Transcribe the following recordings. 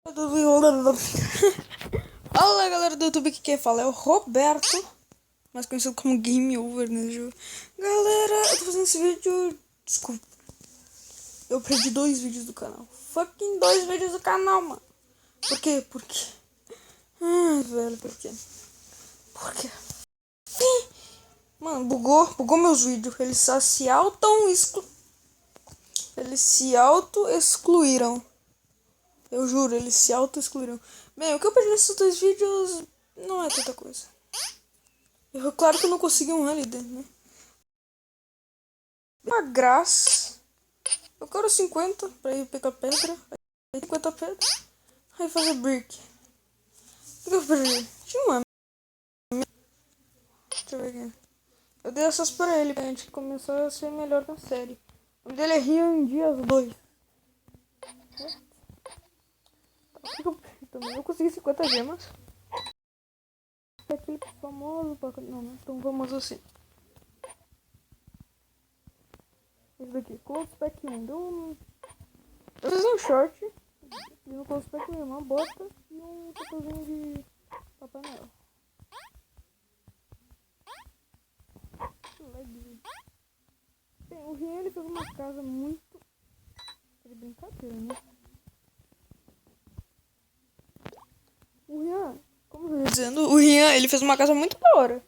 Fala galera do YouTube, que quem fala é o Roberto, mais conhecido como Game Over nesse jogo. Galera, eu tô fazendo esse vídeo. Desculpa, eu perdi 2 vídeos do canal. Fucking 2 vídeos do canal, mano. Por quê? Por quê? Ai, velho, por quê? Por quê? Mano, bugou meus vídeos. Eles só se Eles se auto-excluíram. Eu juro, eles se auto-excluíram. Bem, o que eu perdi nesses 2 vídeos não é tanta coisa. Claro que eu não consegui um líder, né? Uma graça. Eu quero 50 pra ir pegar pedra. Aí 50 pedra. Aí fazer brick. O que eu perdi? Tinha uma. Deixa eu ver aqui. Eu dei essas pra ele, pra gente começar a ser melhor na série. O nome dele é Rian Dias 2. O que eu perdi também? Eu consegui 50 gemas. Aquele famoso pra... Não, não é tão famoso assim. Esse daqui, Close Pack 1. Eu fiz um short. E no Close Pack 1 uma bota e um chapeuzinho de Papai Noel. Que legal. Bem, o Rian ele fez uma casa muito... de brincadeira, né? O Rian, como eu ia dizendo, o Rian ele fez uma casa muito da hora.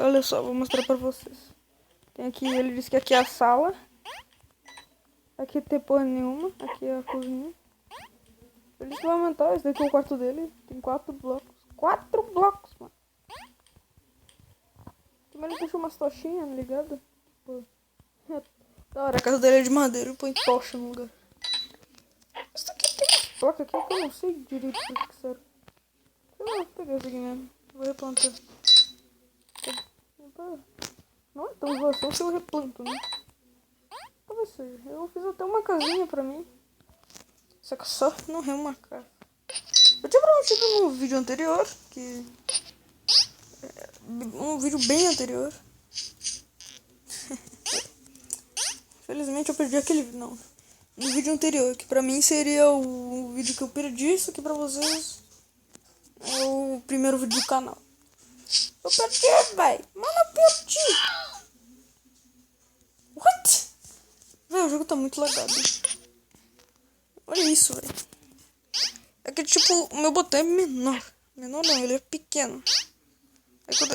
Olha só, vou mostrar pra vocês. Tem aqui, ele disse que aqui é a sala. Aqui tem porra nenhuma. Aqui é a cozinha. Ele disse que vai aumentar. Esse daqui é o quarto dele. Tem 4 blocos. 4 blocos, mano. Também ele deixou umas tochinhas, ligado? Pô. Da hora, a casa dele é de madeira. Ele põe tocha no lugar. Esse daqui tem umas placas aqui que eu não sei direito pra que serve. Eu vou pegar isso aqui mesmo. Vou replantar. Não é tão zoação se eu replanto, né? Talvez seja. Eu fiz até uma casinha pra mim. Só que só não é uma casa. Eu tinha prometido no vídeo anterior que... um vídeo bem anterior. Felizmente eu perdi aquele... Não. No vídeo anterior, que pra mim seria o vídeo que eu perdi. Isso aqui pra vocês é o primeiro vídeo do canal. Eu perdi, véi. Mano, eu perdi. What? Véi, o jogo tá muito lagado. Olha isso, velho. É que tipo, o meu botão é menor. Menor não, ele é pequeno.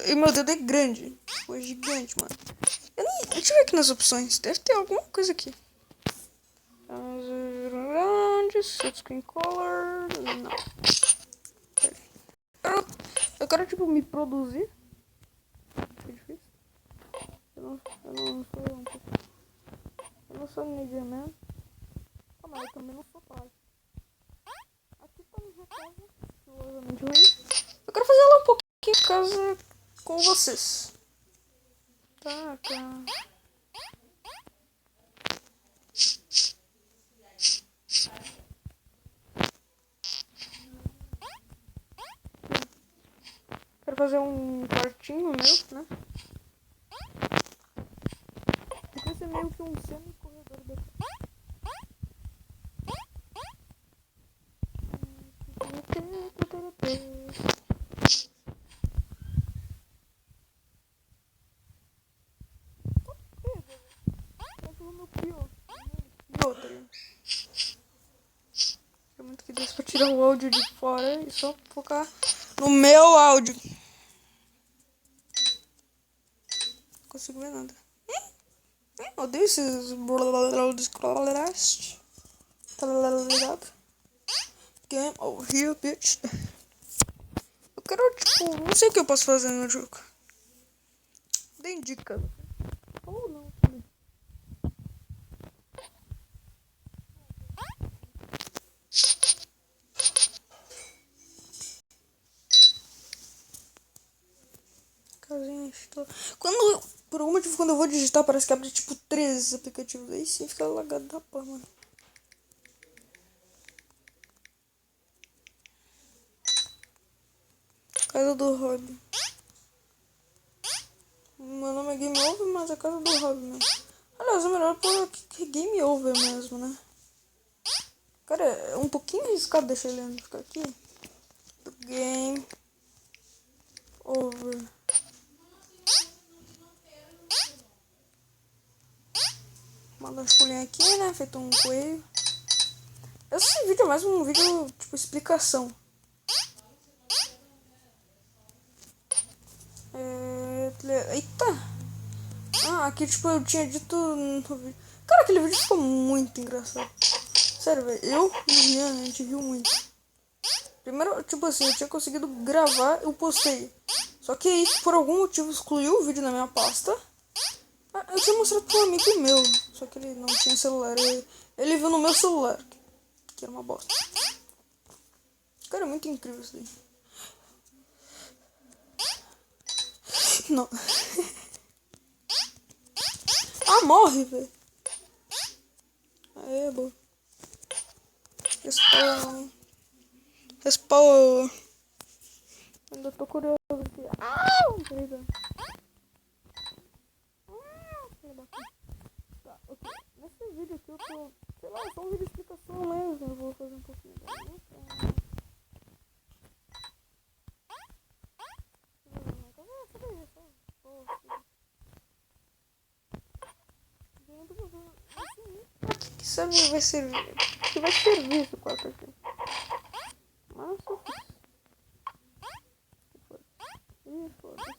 E meu dedo é grande. Tipo, é gigante, mano. Deixa eu ver aqui nas opções. Deve ter alguma coisa aqui. Set screen color. Não. Eu quero tipo me produzir. Que difícil. Eu não sou ninja, né? Calma aí, eu também não sou pai. Aqui tá minha casa. Provavelmente ruim. Eu quero fazer ela um pouquinho em casa com vocês. Tá. Quero fazer um quartinho meu, né? Vai ser meio que um semi-corredor da é muito que desse pra tirar o áudio de fora e só focar no meu áudio. Não consigo ver nada. Odeio esses tá ligado? Game over here, bitch. Eu quero, tipo, não sei o que eu posso fazer no jogo. Dê dica. Ou não, também. Casinha, estou... Por algum motivo, quando eu vou digitar, parece que abre, tipo, 13 aplicativos. Aí sim fica lagado da porra, mano. Casa do Robin. Meu nome é Game Over, mas é casa do Robin mesmo. Aliás, é melhor pôr aqui Game Over mesmo, né? Cara, é um pouquinho arriscado deixar ele ficar aqui. Game over. Manda uns pulinhos aqui, né? Feito um coelho. Esse vídeo é mais um vídeo, tipo, explicação. Eita! Ah, aqui, tipo, eu tinha dito no vídeo. Cara, aquele vídeo ficou muito engraçado. Sério, velho. Eu e o Rian, a gente riu muito. Primeiro, tipo assim, eu tinha conseguido gravar, eu postei. Só que aí, por algum motivo, excluiu o vídeo na minha pasta. Eu tinha mostrado pra um amigo meu. Só que ele não tinha celular. Ele viu no meu celular. Que era uma bosta. Cara, é muito incrível isso daí. Não. Ah, morre, velho. Aê, boa. Respawn. Respawn. Ainda tô curioso aqui. Tá, ok. Nesse vídeo aqui eu tô... Sei lá, só um vídeo de explicação mesmo. Eu vou fazer um pouquinho da luta. Que serve vai servir? Que vai servir esse quarto aqui? Mas eu fiz. Ih, foda-se.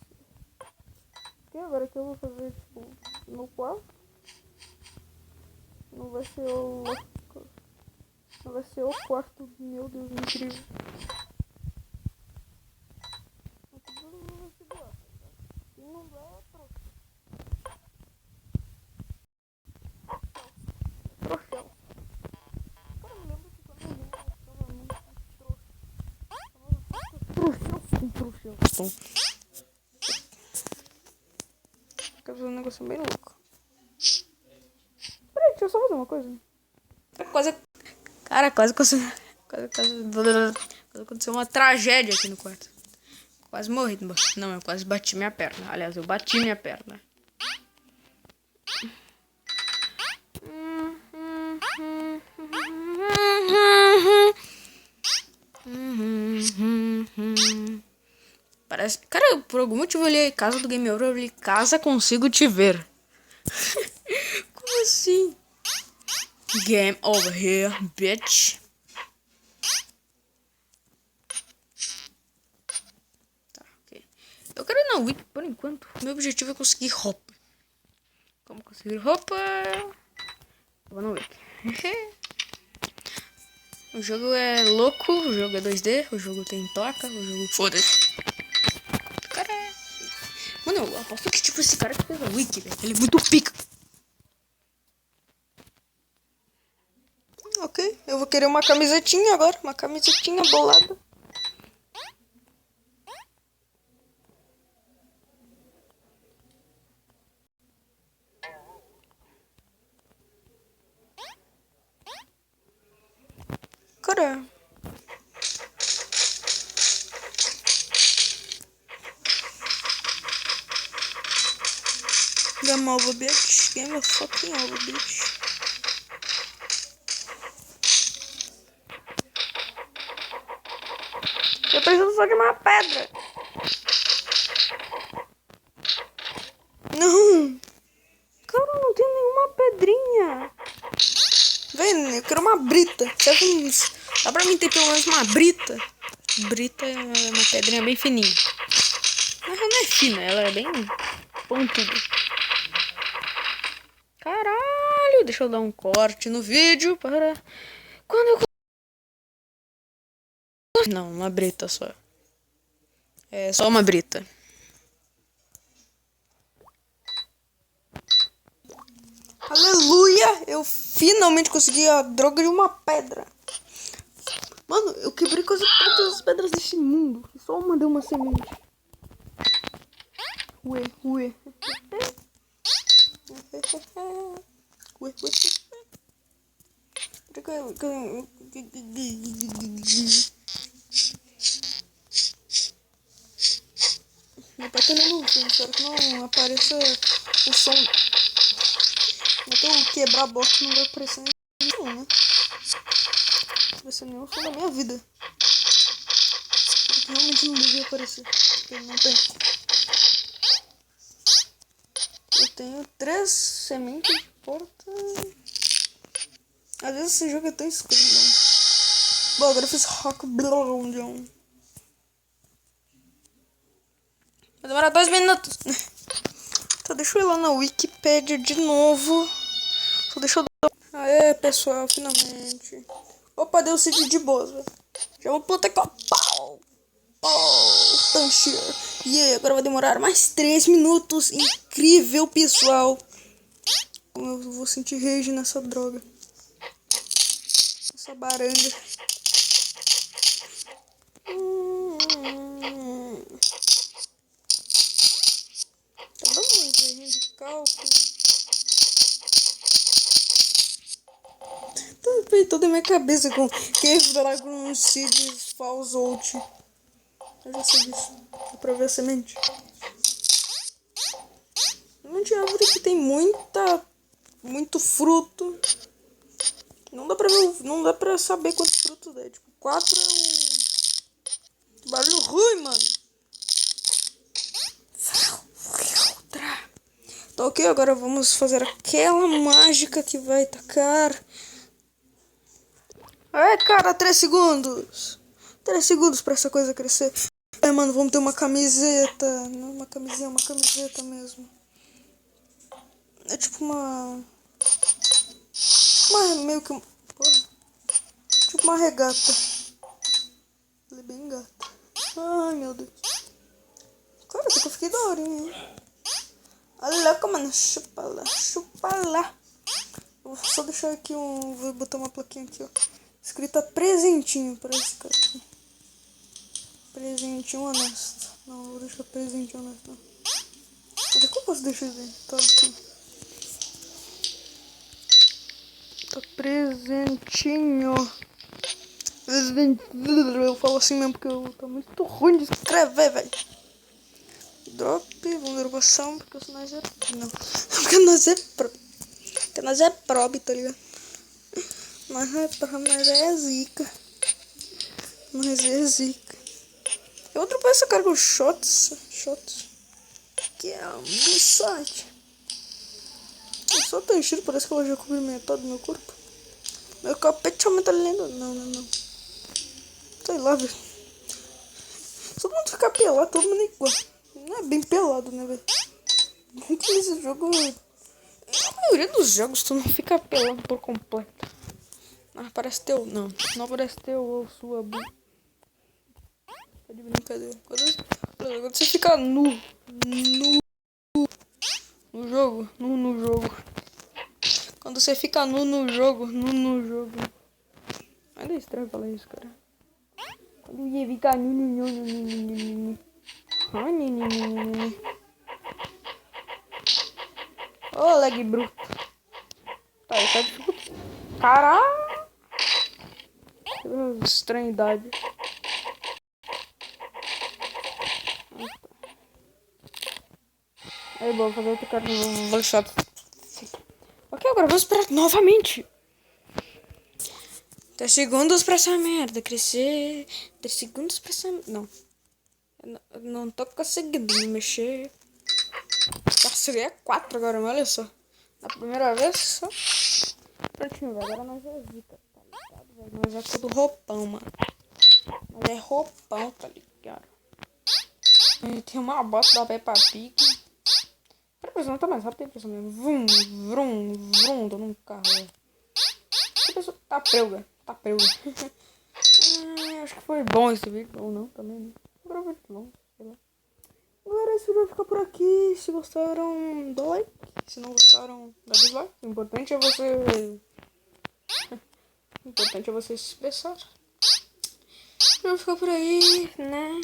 E agora que eu vou fazer, tipo, no quarto? Não vai ser o... Não vai ser o quarto, meu Deus, incrível. Não dá pra... Trouxão. Cara, eu lembro que quando eu vi, eu ficava muito trouxão. Trouxão. Quer fazer um negócio bem louco. Peraí, deixa eu só fazer uma coisa. Quase aconteceu uma tragédia aqui no quarto. Quase morri. Não, eu quase bati minha perna. Aliás, eu bati minha perna. Parece... Cara, por algum motivo eu li Casa do Game Over, eu li Casa Consigo Te Ver. Como assim? Game over here, bitch. Tá, ok. Eu quero ir na Wiki por enquanto. Meu objetivo é conseguir roupa. Como conseguir roupa? Eu vou na Wiki. O jogo é louco, o jogo é 2D, o jogo tem placa, o jogo... Foda-se. Cara, mano, eu aposto que tipo esse cara que fez a Wiki, velho. Ele é muito pica. Ok, eu vou querer uma camisetinha agora. Uma camisetinha bolada. Cara... Game over, bitch. Game fucking over, bitch. Eu preciso só de uma pedra. Não. Cara, não tem nenhuma pedrinha. Vem, eu quero uma brita. Dá pra mim ter pelo menos uma brita? Brita é uma pedrinha bem fininha. Mas ela não é fina, ela é bem pontuda. Caralho, deixa eu dar um corte no vídeo para... Quando eu... Não, uma brita só. É só uma brita. Aleluia! Eu finalmente consegui a droga de uma pedra. Mano, eu quebrei quase todas as pedras desse mundo. Só uma deu uma semente. Ué. Ué. Meu pai tá lendo, espero que não apareça o som. Até eu quebrar a bosta não vai aparecer. nenhum, né? Vai ser nenhum som da minha vida. Porque realmente não devia aparecer. Porque não tem. Eu tenho 3 sementes de porta. Às vezes esse jogo é tão escuro, não. Bom, agora eu fiz rock blonde. Vai demorar 2 minutos. Então deixa eu ir lá na Wikipedia de novo. Só deixa eu dar... Aê, pessoal, finalmente. Opa, deu sítio de boas, velho. Já vou plantar com a pau. Tancher. E agora vai demorar mais 3 minutos. Incrível, pessoal. Como eu vou sentir rage nessa droga. Essa baranga. Tá dando um errinho de cálculo. Toda a minha cabeça com Cave Dragon Seeds Falls Out. Eu já sei disso. Dá pra ver a semente. Semente é árvore que tem muito fruto. Não dá pra ver, não dá pra saber quantos frutos dá. Tipo, 4 é um barulho ruim, mano. Tá ok, agora vamos fazer aquela mágica que vai tacar. Ai, cara, 3 segundos. 3 segundos pra essa coisa crescer. É, mano, vamos ter uma camiseta. Não uma camisinha, uma camiseta mesmo. É tipo uma meio que... Porra. Tipo uma regata. Ela é bem gata. Ai, meu Deus. Cara, até que eu fiquei da hora, hein? Olha louca, mano. Chupa lá, chupa lá. Vou só deixar aqui um... Vou botar uma plaquinha aqui, ó. Escrita presentinho pra esse cara aqui. Presentinho honesto. Não, vou deixar presentinho honesto, não. Onde é que eu posso deixar ele? Tá aqui. Tá presentinho. Eu falo assim mesmo porque eu tô muito ruim de escrever, velho. Drop, vamos dropar sound porque nós é... Não, porque nós é pro. Porque nós é prob, tá ligado? Nós é zica. Nós é zica. Eu vou dropar essa cara com shots. Que é um site. Só o Tanjiro, parece que ela já cobriu metade do meu corpo. Meu capete aumenta lindo. Não. Sei lá, velho. Se todo mundo ficar pelado, todo mundo é igual. Não é bem pelado, né, velho? Porque nesse jogo... A maioria dos jogos tu não fica pelado por completo. Mas parece teu... Não parece teu ou sua bu. Tá de brincadeira. Quando você fica nu no jogo. Quando você fica nu no jogo. Ainda é estranho falar isso, cara. Quando você fica nu. Ô, lag bruto. Tá dificultando. Caralho. Estranhidade. Aí, vou fazer outro cara no vou chato. Ok, agora vamos esperar novamente. 3 segundos pra essa merda crescer. 3 segundos pra essa... Não. Eu não tô conseguindo me mexer. Nossa, eu ganhei 4 agora, mas olha só. Na primeira vez, só. Prontinho, velho. Agora nós é zica, tá ligado, velho? Nós é tudo roupão, mano. Nós é roupão, tá ligado? Tem uma bota da Peppa Pig. A pessoa não tá mais rápido, a pessoa mesmo. Vrum, tô num carro, velho. A pessoa tá preuga. Acho que foi bom esse vídeo, ou não, também, né? Agora vai ser longo, sei lá. Agora esse vídeo vai ficar por aqui. Se gostaram, dá like. Se não gostaram, dá dislike. O importante é você... O importante é você se expressar. Vai ficar por aí, né?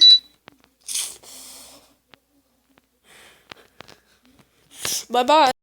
Bye bye.